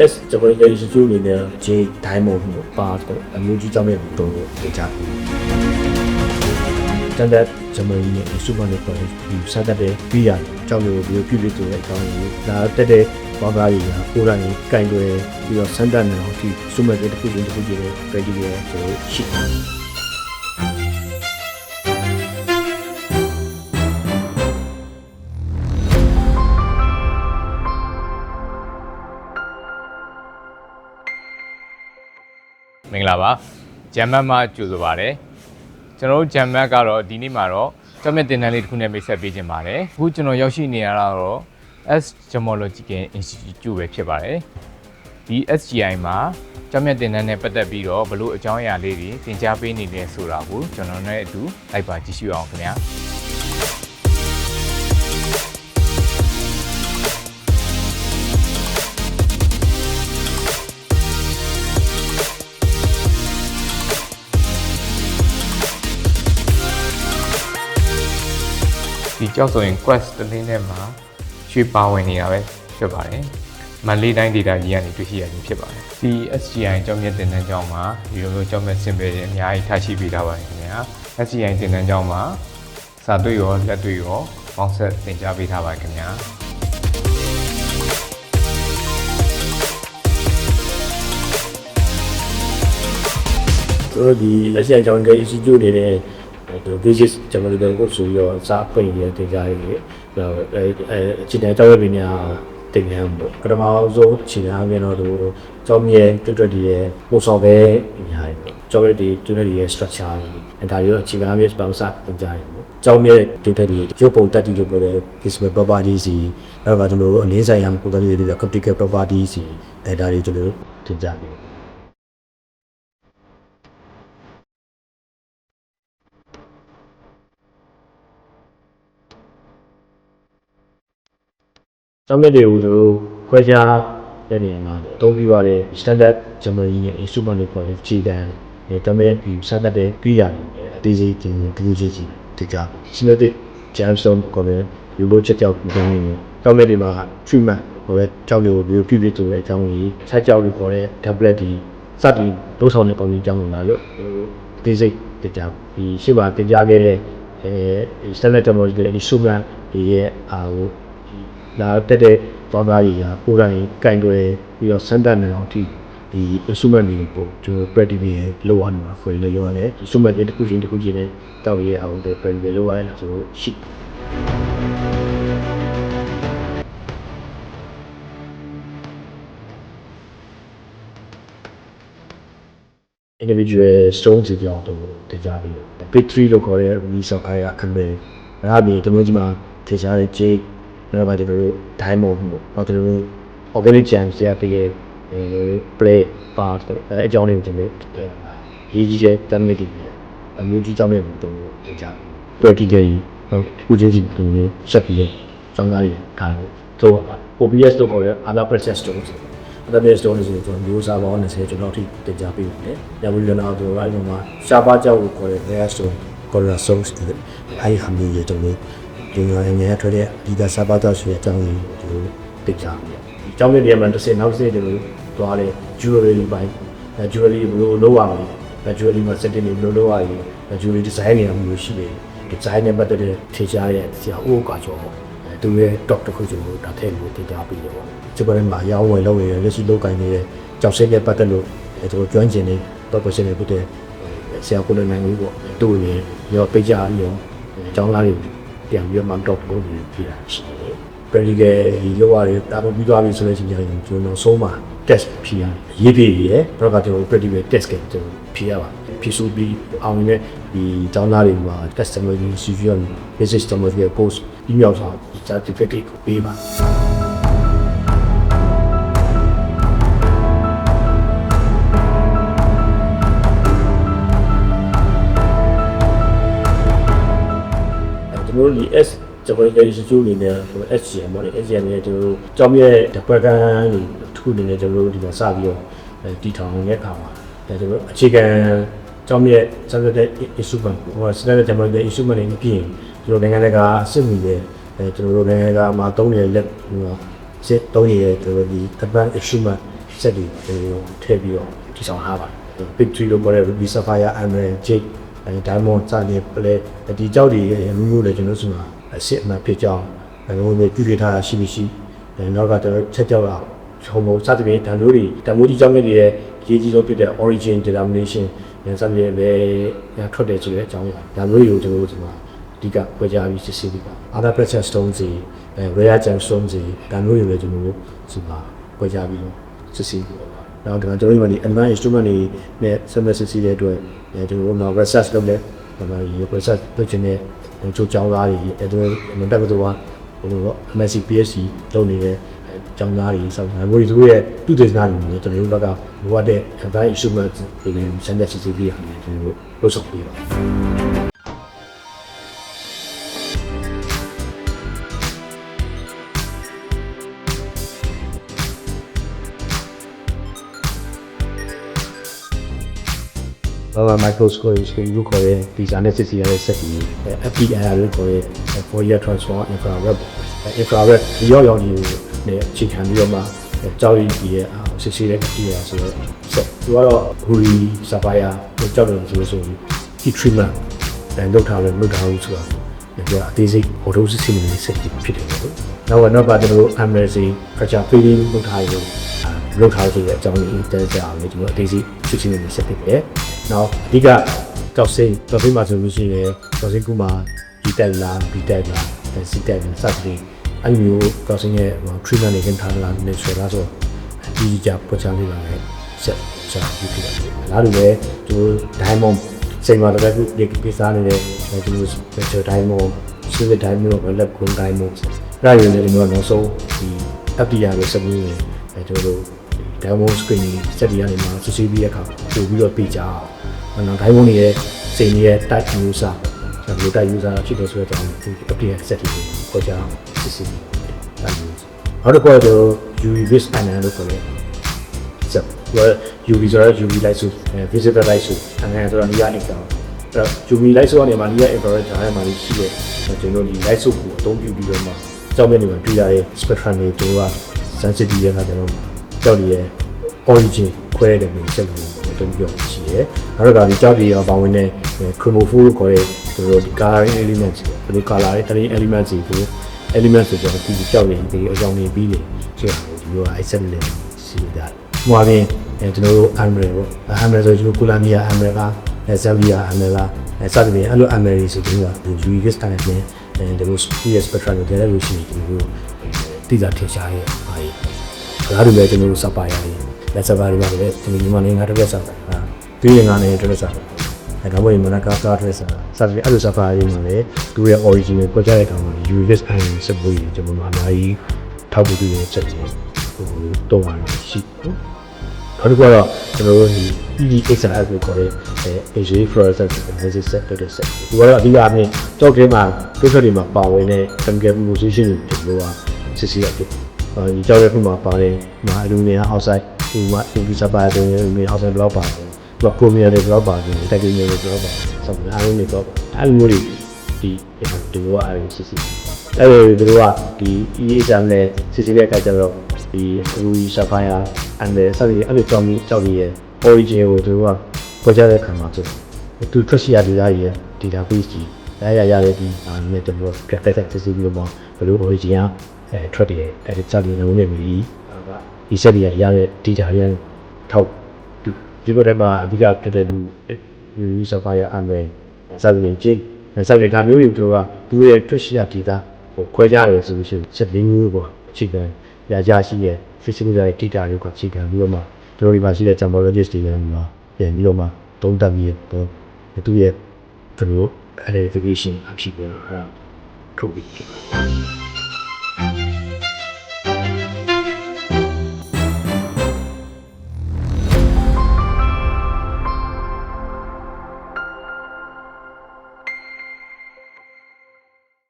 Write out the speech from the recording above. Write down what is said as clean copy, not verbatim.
S ကျွန်တော်ရဲ့ institute အနေနဲ့ J Diamond ကိုပါတော့အမျိုးကြီးကြောင့်လည်းတော့ဒေတာတန်တဲ့ကျွန်တော်ရဲ့ institute နဲ့ပေါ်ဒီစတဲ့ပြီးရကြောင့်လို့ပြုလုပ်တဲ့အကြောင်းကိုဒါတက်တဲ့ဘာသာရေးကကိုယ်တိုင်ကင်တွယ်ပြီးတော့စမ်းသပ်နေအောင်ဒီစုမဲ့တဲ့တစ်ခုချင်းတစ်ခုချင်းနဲ့ပြည်တည်ရဆိုရှိမင်္ဂလာပါဂျမ်မတ်မှာကြိုဆိုပါရစေကျွန်တော်တို့ဂျမ်မတ်ကတော့ဒီနေ့မှာတော့ကျောင်းမြတ်တင်တန်းလေးတစ်ခုနဲ့မိတ်ဆက်ပေးခြင်းပါတယ်အခုကျွန်တော်ရောက်ရှိနေရတာတော့ S Gemological Institute ပဲဖြစ်ပါတယ်ဒီ SGI မှာကျောင်းမြတ်တင်တန်းနဲ့ပတ်သက်ပြီးတော့ဘလို့အကြောင်းအရာလေးတွေသင်ကြားပေးနေလဲဆိုတာကိုကျွန်တော်နဲ့အတူလိုက်ပါကြည့်ရှုအောင်ခင်ဗျာဒီကြောက်ဆိုရင် quest တစ်လေးနဲ့မှာရွှေပါဝင်နေတာပဲဖြစ်ပါတယ်။မန်လေးတိုင်း data ကြီးကနေတွေ့ရှိရခြင်းဖြစ်ပါတယ်။ဒီ SGI ကျောင်းမြတ်တင်တန်းကျောင်းမှာဒီလိုကျောင်းမြတ်စင်ပယ်အများကြီးထားရှိပေးထားပါတယ်ခင်ဗျာ။ SGI တင်တန်းကျောင်းမှာစာတွေ့ရောလက်တွေ့ရောပေါင်းဆက်သင်ကြားပေးထားပါတယ်ခင်ဗျာ။တို့ဒီ SGI ကျောင်းက institute နေတဲ့This ကျွန်တော်တို့ကိုဆိုရစားပိန်ရတင်ကြရတယ်။အခြေအနေတောက်ရပင်ညာတင်ရမှာပထမဆုံးခြေအားဖြင့်တော့တို့ကျောင်းမြေတွတ်တွတ်ဒီရဲ့ပို့ဆောင်ပဲညာရယ်ကျောင်းရဲ့ဒီတွတ်တွတ်ဒီရဲ့ structure အဲဒါရောအခြေခံအမြစ်ပေါင်းစားတင်ကြရတယ်။ကျောင်းမြေတွတ်တွတ်ဒီရုပ်ပုံတက်တီလို့ပြောတဲ့ physical properties အဲဒါကျွန်တော်တို့အနေဆိုင်ရာပုံစံတွေ optical properties အဲဒါတွေကျွန်တော်တို့တင်ကြတယ်ကျောင်းမြတ်တွေကိုတို့ခွဲခြားတဲ့နေရာမှာအသုံးပြုရတဲ့ standard Germany ရဲ့ instrument တွေပေါ်ခြေတန်းကျောင်းမြတ်ပြီးစမ်းသပ်တဲ့ကိရိယာတွေအသေးစိတ်တင်ပြည့်စုံတကြ synthetic gemstone ကိုလည်းယူလို့ချက်ကြောက်ပြန်နေကျောင်းမြတ်တွေမှာ treatment ဟိုပဲကျောင်းတွေကိုပြုပြဆိုတဲ့အကြောင်းကြီးဆက်ကြောက်တွေပေါ်တဲ့ tablet တွေစသည်လုံးဆောင်တဲ့ပုံစံအကြောင်းတွေလာလို့အသေးစိတ်တကြဒီရှေ့မှာတင်ပြခဲ့တဲ့standard Germany ရဲ့ instrument တွေရဲ့ဟိုလာတက်တဲ့ဘာသာရေးကကိုယ်တိုင်ကင်တွယ်ပြီးတော့စမ်းသပ်နေအောင်ဒီ instrument တွေကိုကျွန်တော် practice လုပ်ရမှာဖွယ်လို့ပြောရတယ် instrument တွေတစ်ခုချင်းတစ်ခုချင်းနဲ့တောက်ရအောင် practice လုပ်ရရင်ဆိုရှိindividual stone တွေကြောင့်တော့တကြပြီး big 3လို့ခေါ်တဲ့ resource အားရခမဲဒါအပြင်ဒီလိုကြီးမှာထည့်ရှားတဲ့ jadeနောက်ပါဒီလို diamond ပေါ့နောက်ဒီလို organic gems တွေပေးရဲ့play part အကြောင်းလေးကိုကျွန်တော်ရေးကြီးတဲ့ terminal တွေအမျိုးကြီးကြောင့်လည်းတော့တင်ကြတွေ့ကြည့်ဟုတ်ခုချင်းစီသူတွေဆက်ပြီးစောင်းကားတွေခါတော့ OBS တော့ခေါ်ရ other process stones other process stones ဆိုတော့မျိုးစားပေါင်း20ကျွန်တော်ထိတင်ကြပေးပါတယ်။ညဝီရနာတို့အဲ့ဒီမှာရှားပါကြောက်ကိုခေါ်တဲ့ rare stone color stones အဲ့ဒီဟာမျိုးတွေကျွန်တော်ဒီငါငယ်ထွက်တဲ့ဒီကစားပါတော့ဆိုတဲ့အကြောင်းကြီးဒီလိုသိကြတယ်။ဒီအကြောင်းလေးတွေမှာတစ်စက်နောက်တစ်စက်ဒီလိုသွားတဲ့ jewelry ပိုင်း jewelry ဘယ်လိုလုပ်ရမလဲ jewelry မှာ setting တွေဘယ်လိုလုပ်ရလဲ jewelry design တွေမျိုးရှိတယ်။ design နဲ့ပတ်သက်တဲ့ထေချားရဲ့ဆရာဦးကကျော်သူရဲ့ doctor ခုကျွန်တော်ဒါထည့်လို့တင်ပြပေးတယ်ပေါ့။ဒီပိုင်းမှာရောင်းဝယ်လုပ်ရလက်ရှိလုပ်ကိုင်နေတဲ့ကြောက်စက်နဲ့ပတ်သက်လို့ကျွန်တော်ကျွမ်းကျင်နေတော့ပတ်စင်နေဖြစ်တဲ့ဆရာကိုလည်းနိုင်ဘူးပေါ့။သူ့ရဲ့ရောပိတ်ကြရောအကြောင်းလားတွေပြန်ပြီးမှတော့ပုံပြီးပြတာရှိတယ် practical လောက်ရတယ်တာပေါ်ပြီးသွားပြီဆိုတဲ့အချိန်ကျရင်ကျွန်တော်ဆုံးမှာ test ဖြေရတယ်ရေးပြရယ်တော့ကကျွန်တော် practical test ကကျွန်တော်ဖြေရပါဖြေဆိုပြီးအောင်နေတဲ့ဒီကျောင်းသားတွေမှာ customer institution basic customer post email စာ certificate ကိုပေးပါကျွန်တော်ဒီ S ကျွန်တော်ရဲ့ institute အနေနဲ့ SGM ပေါ့လေ SGM နဲ့ကျွန်တော်ကျောင်းရဲ့တပွဲကန်းတွေတစ်ခုအနေနဲ့ကျွန်တော်ဒီမှာစပြီးတော့တည်ထောင်နေတဲ့အခါမှာကျွန်တော်အခြေခံကျောင်းရဲ့ standard instrument ဟို standard ကျွန်တော်ရဲ့ instrument တွေပြင်ကျွန်တော်နိုင်ငံတကာစစ်မီတဲ့ကျွန်တော်တို့နိုင်ငံတကာမှာသုံးနေတဲ့လက်ဟိုစစ်သုံးရတဲ့ကျွန်တော်ဒီ advanced instrument စက်တွေထည့်ပြီးတော့ဒီဆောင်ထားပါတယ် Big 3လို့ခေါ်တဲ့ Ruby Sapphire Emerald Jade Diamond စတဲ့ပလဲဒီကြောက်တွေမျိုးလည်းကျွန်တော်တို့ကအစ်အမှန်ဖြစ်ကြောင်းမျိုးမျိုးပြုပြထားတာရှိမရှိနောက်ကကျွန်တော်ချက်ကြောက်တာဟိုစသဖြင့်ဓာတ်မျိုးတွေဓာတ်မျိုးကြီးကြောင့်လည်းရေးကြီးဆုံးဖြစ်တဲ့ origin denomination စသဖြင့်ပဲထွက်တယ်ဆိုတဲ့အကြောင်းအရာဓာတ်မျိုးတွေကိုကျွန်တော်တို့ဒီမှာအဓိကဝေကြပြီးစစ်ဆေးပြီးပါ other precious stones တွေrare gemstones တွေဓာတ်မျိုးတွေလည်းကျွန်တော်တို့ဒီမှာဝေကြပြီးတော့စစ်ဆေးပြီးပါနောက်ကျွန်တော်တို့ဒီ advanced instrument တွေနဲ့ semester စစ်ဆေးတဲ့အတွက်ကျွန်တော်တို့နောက် research လုပ်လဲဒီ research လုပ်ခြင်းနဲ့ချိုးကြောင်းသားတွေအဲ့ဒါမတက်ကတော့ဟိုတော့ MSc PhD လုပ်နေတဲ့ကျောင်းသားတွေစောင့်မျိုးတွေရဲ့သူတေသနာတွေကျွန်တော်တို့ဘက်ကလိုအပ်တဲ့ advanced instrument တွေနဲ့ semester စစ်ဆေးပြီးရတယ်ကျွန်တော်တို့လုပ်ဆောင်ပြီးပါဘာmicroscope ကိုခေါ်တဲ့ဒီဇာနဲ့စစ်စီရတဲ့စက်ကြီး FTIR လို့ခေါ်တဲ့ Fourier Transform Infrared ဒီရောက်ကြီးနဲ့အခြေခံပြီးတော့မှကြောက်ရည်ကြီးရဲ့စစ်စီတဲ့ကြီးရဆိုတော့ဆက်သူကတော့ Ruby Sapphire ကိုကြောက်တယ်ဆိုပြီး heat treatment လုပ်ထားလို့လုပ်ထားလို့ဆိုတာဒီအသေးစိတ် auto system နဲ့ဆက်ပြီးဖြစ်တယ်ပေါ့နောက်ပါကျွန်တော်တို့ emergency pressure feeding လုပ်ထားလို့လုပ်ထားဆိုတဲ့အကြောင်းလေးတက်ကြအောင်လေကျွန်တော်အသေးစိတ် system နဲ့ဆက်ပြီးတယ်နောက်အဓိကကြောက်စိတ်မှာဆိုလို့ရှိရင်ကြောက်စိတ်ကူမှာဒီတက်လာဒီတက်လာစီတက်လာစသဖြင့်အဲ့မျိုးကြောက်စိတ်ရဲ့ treatment တွေခင်ထားလာနေဆိုတာဆိုဒီကြပေါ်ချလေးပါလေဆက်ချာပြီးဖြစ်တယ်လားလို့ပဲသူ diamond စိတ်မှာလည်းခုဒီကိစ္စနေတဲ့သူ special diamond silver diamond နဲ့ lab gold diamond အဲ့ဒါတွေလည်းနောက်ဆုံးဒီ FDR လို့ဆက်ပြီးကျွန်တော်တို့ diamond screen စက်တွေကနေမှာစစ်ဆေးပြီးတဲ့အခါပို့ပြီးတော့ပြကြအောင်နောက် diamond တွေရဲ့စိန်ရဲ့ type user ဒါလို type user ဖြစ်တယ်ဆိုတော့ဒီ update စက်တွေပေါ်ကြအောင်စစ်ဆေးပြီးနောက်တစ်ခုကတော့ UV based panel လို့ခေါ်တယ်စက် UV ဆိုတော့ UV light source visible light source အဲ့ဒါဆိုတော့နေရာနေကောင်အဲ့ UV light source ကနေမှာနေရာ infrared ဓာတ်မှာရှိတဲ့ကျွန်တော်ဒီ light source ကိုအသုံးပြုပြီးတော့မှကြောက်မြတ်နေမှာတွေ့ရတဲ့ spectrum တွေတို့က sensitivity ရဲ့အခါကျတော့ကြောက်ရည်ရဲ့ origin ခွဲတဲ့မျိုးချက်လို့တုံ့ပြောရှိတယ်။နောက်တစ်ခါဒီကြောက်ရည်ရောပါဝင်တဲ့ chromophore လို့ခေါ်တဲ့သူတို့ဒီ coloring elements ဘယ်လို color တွေ elements တွေကို elements ဆိုတော့ဒီကြောက်ရည်ဒီအကြောင်းတွေပြီးတယ်ဆိုတာကိုဒီလို accept လုပ်ရှိတာ။ဟိုအပြင်ကျွန်တော်တို့ emerald ပေါ့ emerald ဆိုကျွန်တော် Columbia emerald က Xavier emerald ကစသဖြင့်အဲ့လို emerald ဆိုတော့ UV gas ကနေပြင်ဒီလို spectrum တွေလည်းလို့ရှိရင်ဒီလိုတိကျထင်ရှားရဲ့အားရဒါတို့လည်းကျွန်တော်တို့စပါရည်လက်စပါတွေပါလေဒီမြန်မာနိုင်ငံတစ်ပတ်စားတာပြီးရင်ကနေတစ်ပတ်စားအဲဒါမှမဟုတ်မနကားကားတစ်စားစသဖြင့်အဲ့လိုစပါရည်မှာလေသူရဲ့ original ကိုကြားတဲ့ကောင်မှာ UVS iron စပ်ပြီးကျွန်တော်အများကြီးထောက်ပြီးတွေ့ရချက်ချင်းဟိုတော့ပါရှိနောက်တစ်ခုကတော့ကျွန်တော်တို့ဒီ EDXRS ကိုခေါ်တဲ့ AJ fluorescence analysis set တဲ့ set ဒီကတော့အဓိကအပြင်ကြောက်ထဲမှာ process တွေမှာပါဝင်တဲ့ chemical composition တွေကျွန်တော်ကစစ်ဆေးရဖြစ်ဒီကြောက်တဲ့ခုမှာပါတယ်မှာ aluminum oxide ဟိုမှာ UV sapphire တွေ aluminum oxide ဘလောက်ပါတယ်သူက chromium တွေဘလောက်ပါတယ် titanium တွေဘလောက်ပါတယ်ဆက်ပြီးအားလုံးတွေတော့အဲ့လိုမျိုးတွေဒီလိုအားရစစ်ဆေးအဲ့လိုဒီလိုကဒီ EHM နဲ့စစ်ဆေးတဲ့အခါကျတော့ဒီ Ruby Sapphire and ဆက်ပြီးအဲ့လိုကြောက်ပြီးရဲ့ origin ကိုသူကပေါ်ကြတဲ့ခါမှာဆိုသူထွက်ရှိရတဲ့ရရဲ့ database ကြီးရတဲ့ဒီနဲ့ကျွန်တော်ပြတ်တက်စစ်ဆေးပြီးတော့ဘယ်လို origin ကထွက်တယ်အဲ့ဒီစက်တွေလုံးနေပြီဒီစက်တွေရတဲ့ data တွေထောက်ဒီလိုတည်းမှာအဓိကဖြစ်တဲ့ Ruby Sapphire and စက်တွေချင်းစက်တွေကမျိုးတွေတို့ကသူရဲ့ထွက်ရှိရ data ကိုခွဲကြရတယ်ဆိုလို့ရှိရင်စက်လေးမျိုးပေါ့အခြေခံရရှိရဲ့ physical data တွေကအခြေခံပြီးတော့မှတို့ဒီမှာရှိတဲ့ temporologist တွေလည်းမှာပြန်ပြီးတော့မှသုံးသပ်ပြီးတော့သူရဲ့သူတို့ identification အဖြစ်ပဲထုတ်ပြီး